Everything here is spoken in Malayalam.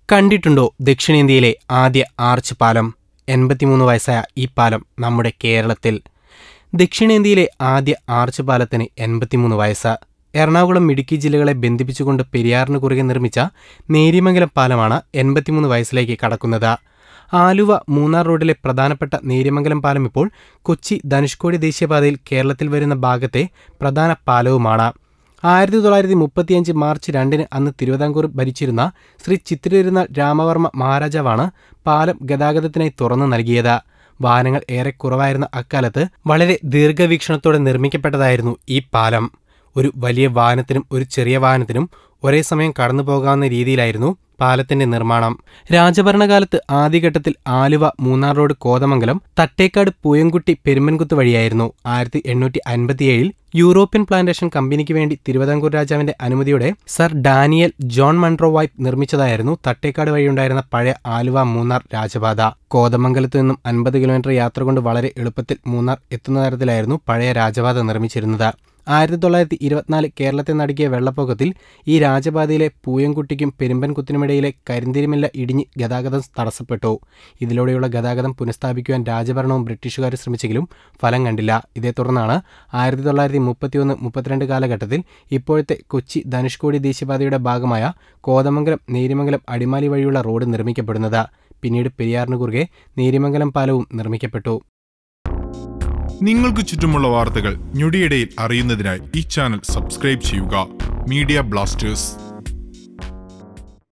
കണ്ടിട്ടുണ്ടോ ദക്ഷിണേന്ത്യയിലെ ആദ്യ ആർച്ച് പാലം? 83 വയസ്സായ ഈ പാലം നമ്മുടെ കേരളത്തിൽ. ദക്ഷിണേന്ത്യയിലെ ആദ്യ ആർച്ച് പാലത്തിന് 83 വയസ്സ്. എറണാകുളം, ഇടുക്കി ജില്ലകളെ ബന്ധിപ്പിച്ചുകൊണ്ട് പെരിയാറിന് കുറുകെ നിർമ്മിച്ച നേര്യമംഗലം പാലമാണ് 83 വയസ്സിലേക്ക് കടക്കുന്നത്. ആലുവ മൂന്നാർ റോഡിലെ പ്രധാനപ്പെട്ട നേര്യമംഗലം പാലം ഇപ്പോൾ കൊച്ചി ധനുഷ്കോടി ദേശീയപാതയിൽ കേരളത്തിൽ വരുന്ന ഭാഗത്തെ പ്രധാന പാലവുമാണ്. 1935 മാർച്ച് 2 അന്ന് തിരുവിതാംകൂർ ഭരിച്ചിരുന്ന ശ്രീ ചിത്തിരതിരുനാൾ രാമവർമ്മ മഹാരാജാവാണ് പാലം ഗതാഗതത്തിനായി തുറന്നു നൽകിയത്. വാഹനങ്ങൾ ഏറെ കുറവായിരുന്ന അക്കാലത്ത് വളരെ ദീർഘവീക്ഷണത്തോടെ നിർമ്മിക്കപ്പെട്ടതായിരുന്നു ഈ പാലം. ഒരു വലിയ വാഹനത്തിനും ഒരു ചെറിയ വാഹനത്തിനും ഒരേ സമയം കടന്നു പോകാവുന്ന രീതിയിലായിരുന്നു പാലത്തിന്റെ നിർമ്മാണം. രാജഭരണകാലത്ത് ആദ്യഘട്ടത്തിൽ ആലുവ മൂന്നാർ റോഡ് കോതമംഗലം തട്ടേക്കാട് പൂയംകുട്ടി പെരുമ്പൻകുത്ത് വഴിയായിരുന്നു. 1857 യൂറോപ്യൻ പ്ലാന്റേഷൻ കമ്പനിക്ക് വേണ്ടി തിരുവിതാംകൂർ രാജാവിന്റെ അനുമതിയോടെ സർ ഡാനിയൽ ജോൺ മൺട്രോ വൈപ്പ് നിർമ്മിച്ചതായിരുന്നു തട്ടേക്കാട് വഴിയുണ്ടായിരുന്ന പഴയ ആലുവ മൂന്നാർ രാജപാത. കോതമംഗലത്തു നിന്നും 50 കിലോമീറ്റർ യാത്ര കൊണ്ട് വളരെ എളുപ്പത്തിൽ മൂന്നാർ എത്തുന്ന തരത്തിലായിരുന്നു പഴയ രാജപാത നിർമ്മിച്ചിരുന്നത്. 1924 കേരളത്തെ നടുക്കിയ വെള്ളപ്പൊക്കത്തിൽ ഈ രാജപാതയിലെ പൂയംകുട്ടിക്കും പെരുമ്പൻകുത്തിനുമിടയിലെ കരിന്തിരിമില്ല ഇടിഞ്ഞ് ഗതാഗതം തടസ്സപ്പെട്ടു. ഇതിലൂടെയുള്ള ഗതാഗതം പുനഃസ്ഥാപിക്കുവാൻ രാജഭരണവും ബ്രിട്ടീഷുകാർ ശ്രമിച്ചെങ്കിലും ഫലം കണ്ടില്ല. ഇതേ തുടർന്നാണ് 1931-32 കാലഘട്ടത്തിൽ ഇപ്പോഴത്തെ കൊച്ചി ധനുഷ്കോടി ദേശീയപാതയുടെ ഭാഗമായ കോതമംഗലം, നേര്യമംഗലം, അടിമാലി വഴിയുള്ള റോഡ് നിർമ്മിക്കപ്പെടുന്നത്. പിന്നീട് പെരിയാറിന് കുറുകെ നേര്യമംഗലം പാലവും നിർമ്മിക്കപ്പെട്ടു. നിങ്ങൾക്ക് ചുറ്റുമുള്ള വാർത്തകൾ ഞൊടിയിടയിൽ അറിയുന്നതിനായി ഈ ചാനൽ സബ്സ്ക്രൈബ് ചെയ്യുക. Media Blasters.